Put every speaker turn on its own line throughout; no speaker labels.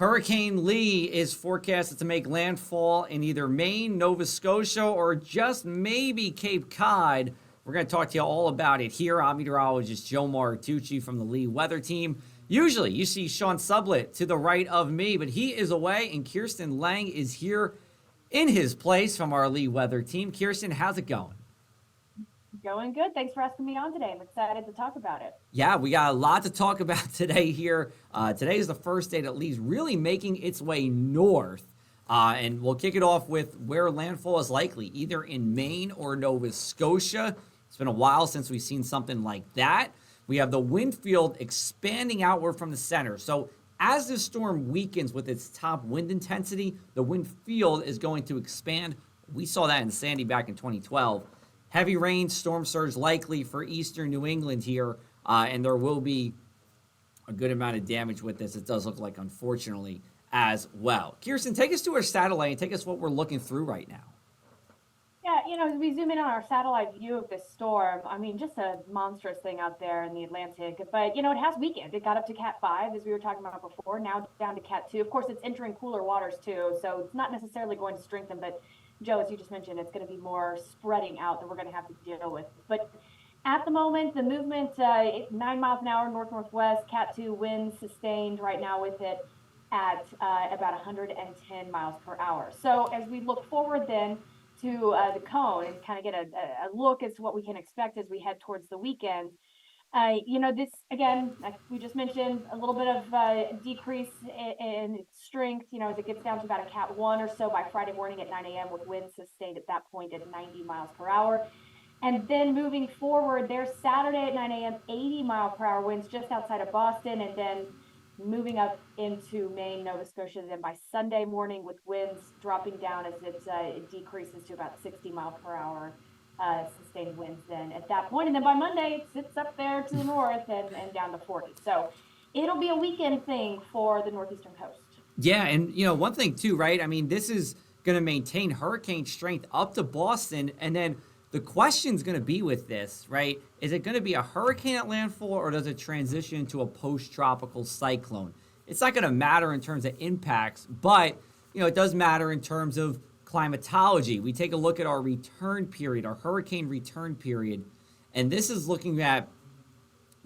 Hurricane Lee is forecasted to make landfall in either Maine, Nova Scotia, or just maybe Cape Cod. We're going to talk to you all about it here. I'm meteorologist Joe Martucci from the Lee Weather Team. Usually you see Sean Sublett to the right of me, but he is away, and Kirsten Lang is here in his place from our Lee Weather Team. Kirsten, how's it going?
Going good. Thanks for asking me on today. I'm excited to talk about it.
Yeah, we got a lot to talk about today here. Today is the first day that Lee's really making its way north. And we'll kick it off with where landfall is likely, either in Maine or Nova Scotia. It's been a while since we've seen something like that. We have the wind field expanding outward from the center. So as this storm weakens with its top wind intensity, the wind field is going to expand. We saw that in Sandy back in 2012. Heavy rain, storm surge likely for eastern New England here, and there will be a good amount of damage with this. It does look like, unfortunately, as well. Kirsten, take us to our satellite and take us what we're looking through right now.
Yeah, as we zoom in on our satellite view of this storm, I mean, just a monstrous thing out there in the Atlantic. But, it has weakened. It got up to Cat 5, as we were talking about before, now down to Cat 2. Of course, it's entering cooler waters, too, so it's not necessarily going to strengthen, but Joe, as you just mentioned, it's going to be more spreading out that we're going to have to deal with. But at the moment, the movement, 9 miles an hour, north-northwest, Cat 2 winds sustained right now with it at about 110 miles per hour. So as we look forward then to the cone and kind of get a look as to what we can expect as we head towards the weekend, this, again, like we just mentioned, a little bit of decrease in strength, as it gets down to about a Cat 1 or so by Friday morning at 9 a.m. with winds sustained at that point at 90 miles per hour. And then moving forward, there's Saturday at 9 a.m., 80 mile per hour winds just outside of Boston, and then moving up into Maine, Nova Scotia, then by Sunday morning with winds dropping down as it decreases to about 60 miles per hour. Sustained winds then at that point. And then by Monday, it sits up there to the north and down to 40. So it'll be a weekend thing for the northeastern coast.
Yeah, and, one thing, too, right? I mean, this is going to maintain hurricane strength up to Boston, and then the question's going to be with this, right? Is it going to be a hurricane at landfall, or does it transition into a post-tropical cyclone? It's not going to matter in terms of impacts, but, it does matter in terms of climatology. We take a look at our return period, our hurricane return period, and this is looking at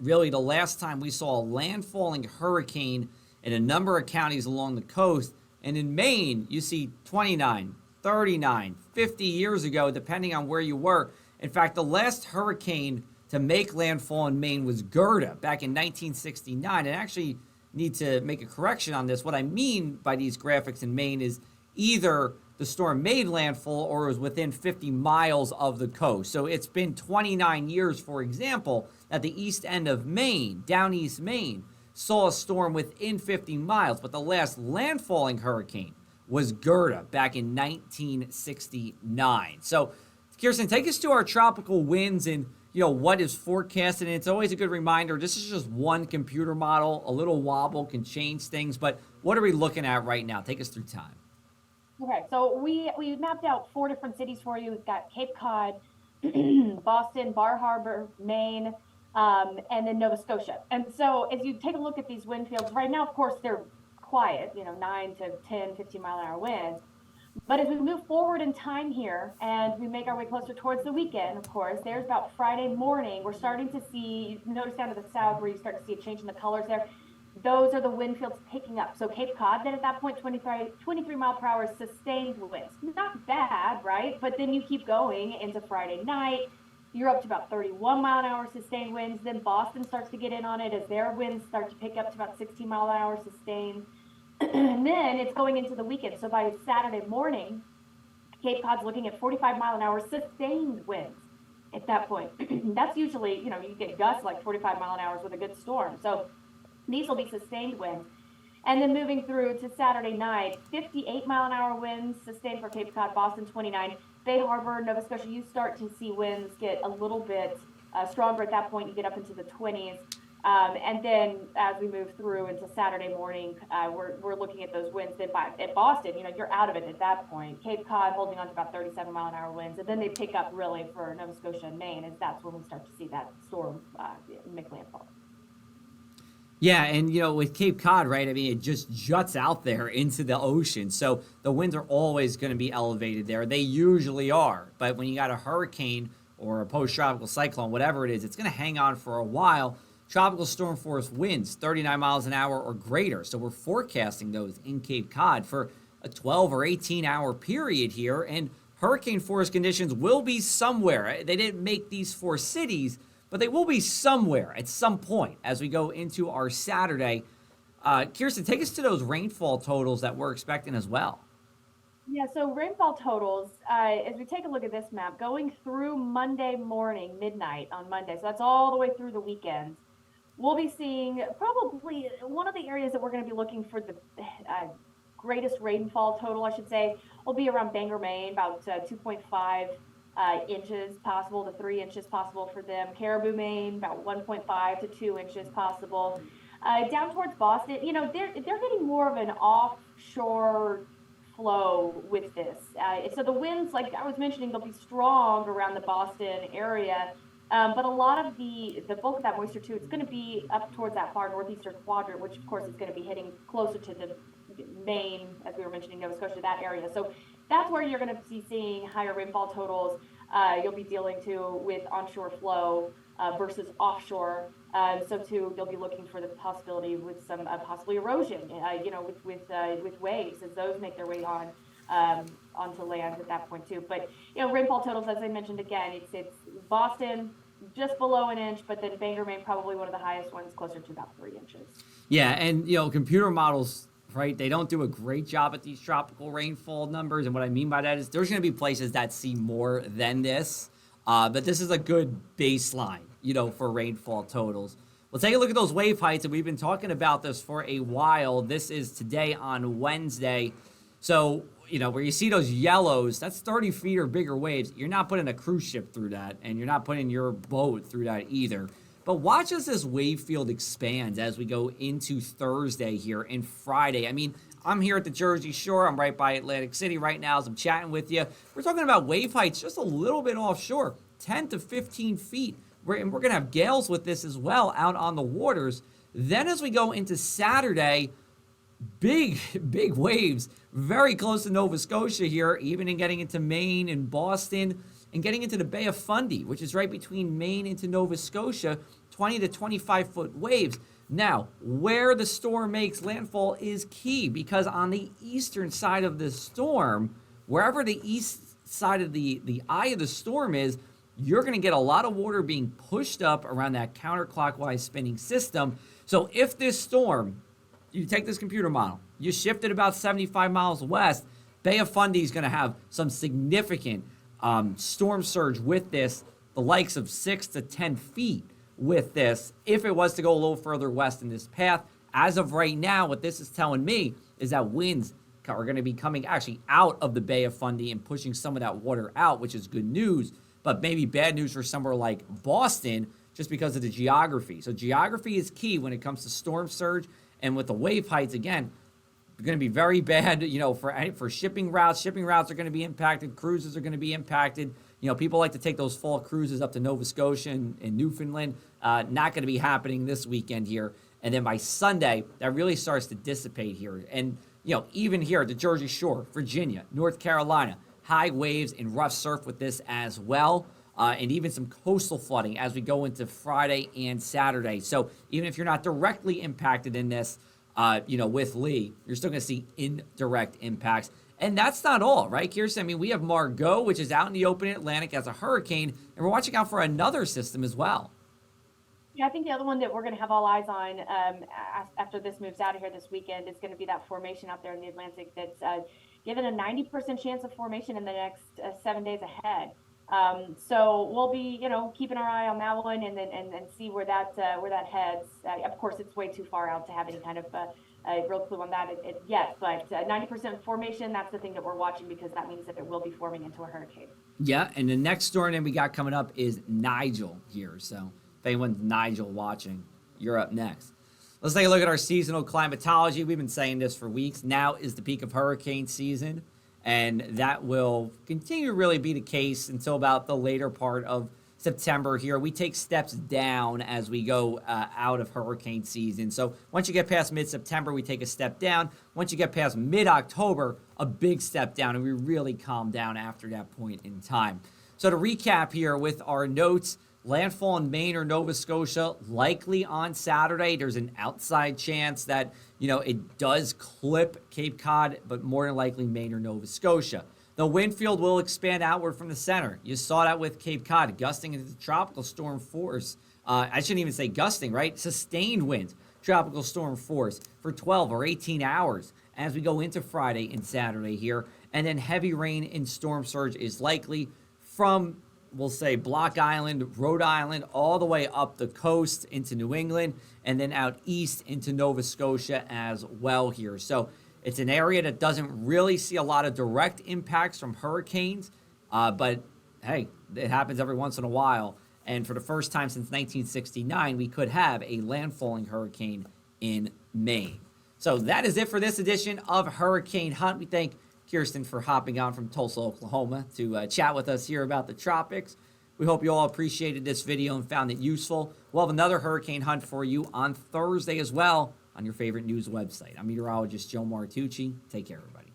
really the last time we saw a landfalling hurricane in a number of counties along the coast. And in Maine, you see 29, 39, 50 years ago, depending on where you were. In fact, the last hurricane to make landfall in Maine was Gerda back in 1969. And I actually need to make a correction on this. What I mean by these graphics in Maine is either the storm made landfall or was within 50 miles of the coast. So it's been 29 years, for example, that the east end of Maine, down east Maine, saw a storm within 50 miles. But the last landfalling hurricane was Gerda back in 1969. So, Kirsten, take us to our tropical winds and, what is forecasted. And it's always a good reminder, this is just one computer model. A little wobble can change things. But what are we looking at right now? Take us through time.
Okay, so we mapped out 4 different cities for you. We've got Cape Cod, Boston, Bar Harbor, Maine, and then Nova Scotia. And so as you take a look at these wind fields, right now, of course, they're quiet, 9 to 10, 15 mile an hour winds. But as we move forward in time here and we make our way closer towards the weekend, of course, there's about Friday morning, we're starting to see, notice down to the south where you start to see a change in the colors there. Those are the wind fields picking up. So Cape Cod, then at that point, 23 mile per hour sustained winds. Not bad, right? But then you keep going into Friday night. You're up to about 31 mile an hour sustained winds. Then Boston starts to get in on it as their winds start to pick up to about 60 mile an hour sustained. And then it's going into the weekend. So by Saturday morning, Cape Cod's looking at 45 mile an hour sustained winds at that point. That's usually, you get gusts like 45 mile an hour with a good storm. So these will be sustained winds. And then moving through to Saturday night, 58 mile an hour winds sustained for Cape Cod, Boston 29. Bay Harbor, Nova Scotia, you start to see winds get a little bit stronger at that point. You get up into the 20s. And then as we move through into Saturday morning, we're looking at those winds. Then at Boston, you're out of it at that point. Cape Cod holding on to about 37 mile an hour winds. And then they pick up really for Nova Scotia and Maine, as that's when we start to see that storm make landfall.
Yeah, and with Cape Cod, right? I mean, it just juts out there into the ocean. So the winds are always going to be elevated there. They usually are. But when you got a hurricane or a post-tropical cyclone, whatever it is, it's going to hang on for a while. Tropical storm force winds 39 miles an hour or greater. So we're forecasting those in Cape Cod for a 12 or 18-hour period here. And hurricane force conditions will be somewhere. They didn't make these four cities, but they will be somewhere at some point as we go into our Saturday. Kirsten, take us to those rainfall totals that we're expecting as well.
Yeah, so rainfall totals, as we take a look at this map, going through Monday morning, midnight on Monday, so that's all the way through the weekend, we'll be seeing probably one of the areas that we're going to be looking for the greatest rainfall total, I should say, will be around Bangor, Maine, about 2.5 inches possible to 3 inches possible for them. Caribou, Maine, about 1.5 to 2 inches possible. Down towards Boston, they're getting more of an offshore flow with this. So the winds, like I was mentioning, they'll be strong around the Boston area. But a lot of the bulk of that moisture too, it's going to be up towards that far northeastern quadrant, which of course is going to be hitting closer to the Maine, as we were mentioning, Nova Scotia, that area. So that's where you're going to be seeing higher rainfall totals. You'll be dealing with onshore flow versus offshore. So too, you'll be looking for the possibility with some possibly erosion, with waves as those make their way onto land at that point too. But rainfall totals, as I mentioned again, it's Boston just below an inch, but then Bangor, Maine, probably one of the highest ones, closer to about 3 inches.
Yeah, and computer models, right? They don't do a great job at these tropical rainfall numbers, and what I mean by that is there's going to be places that see more than this, but this is a good baseline, for rainfall totals. We'll take a look at those wave heights, and we've been talking about this for a while. This is today on Wednesday. So, where you see those yellows, that's 30 feet or bigger waves. You're not putting a cruise ship through that, and you're not putting your boat through that either. But watch as this wave field expands as we go into Thursday here and Friday. I mean, I'm here at the Jersey Shore. I'm right by Atlantic City right now as I'm chatting with you. We're talking about wave heights just a little bit offshore, 10 to 15 feet. And we're going to have gales with this as well out on the waters. Then as we go into Saturday, big waves very close to Nova Scotia here, even in getting into Maine and Boston and getting into the Bay of Fundy, which is right between Maine into Nova Scotia, 20 to 25 foot waves. Now, where the storm makes landfall is key, because on the eastern side of the storm, wherever the east side of the eye of the storm is, you're going to get a lot of water being pushed up around that counterclockwise spinning system. So if this storm, you take this computer model, you shift it about 75 miles west, Bay of Fundy is going to have some significant storm surge with this, the likes of 6 to 10 feet with this, if it was to go a little further west in this path. As of right now, what this is telling me is that winds are going to be coming actually out of the Bay of Fundy and pushing some of that water out, which is good news, but maybe bad news for somewhere like Boston just because of the geography. So geography is key when it comes to storm surge. And with the wave heights, again, going to be very bad, for shipping routes. Shipping routes are going to be impacted. Cruises are going to be impacted. People like to take those fall cruises up to Nova Scotia and Newfoundland. Not going to be happening this weekend here. And then by Sunday, that really starts to dissipate here. And, even here at the Jersey Shore, Virginia, North Carolina, high waves and rough surf with this as well. And even some coastal flooding as we go into Friday and Saturday. So even if you're not directly impacted in this, with Lee, you're still going to see indirect impacts. And that's not all, right, Kirsten? I mean, we have Margot, which is out in the open Atlantic as a hurricane, and we're watching out for another system as well.
Yeah, I think the other one that we're going to have all eyes on after this moves out of here this weekend is going to be that formation out there in the Atlantic that's given a 90% chance of formation in the next 7 days ahead. So we'll be, keeping our eye on that one and see where that heads. Of course, it's way too far out to have any kind of real clue on that yet, but 90% formation, that's the thing that we're watching, because that means that it will be forming into a hurricane.
Yeah, and the next storm that we got coming up is Nigel here. So if anyone's Nigel watching, you're up next. Let's take a look at our seasonal climatology. We've been saying this for weeks. Now is the peak of hurricane season, and that will continue to really be the case until about the later part of September here, we take steps down as we go out of hurricane season. So once you get past mid-September, we take a step down. Once you get past mid-October, a big step down, and we really calm down after that point in time. So to recap here with our notes, landfall in Maine or Nova Scotia, likely on Saturday. There's an outside chance that, it does clip Cape Cod, but more than likely Maine or Nova Scotia. The wind field will expand outward from the center. You saw that with Cape Cod, gusting into tropical storm force. I shouldn't even say gusting, right? Sustained winds, tropical storm force for 12 or 18 hours as we go into Friday and Saturday here. And then heavy rain and storm surge is likely from, we'll say, Block Island, Rhode Island, all the way up the coast into New England, and then out east into Nova Scotia as well here. So it's an area that doesn't really see a lot of direct impacts from hurricanes, but hey, it happens every once in a while. And for the first time since 1969, we could have a landfalling hurricane in Maine. So that is it for this edition of Hurricane Hunt. We thank Kirsten for hopping on from Tulsa, Oklahoma to chat with us here about the tropics. We hope you all appreciated this video and found it useful. We'll have another Hurricane Hunt for you on Thursday as well on your favorite news website. I'm meteorologist Joe Martucci. Take care, everybody.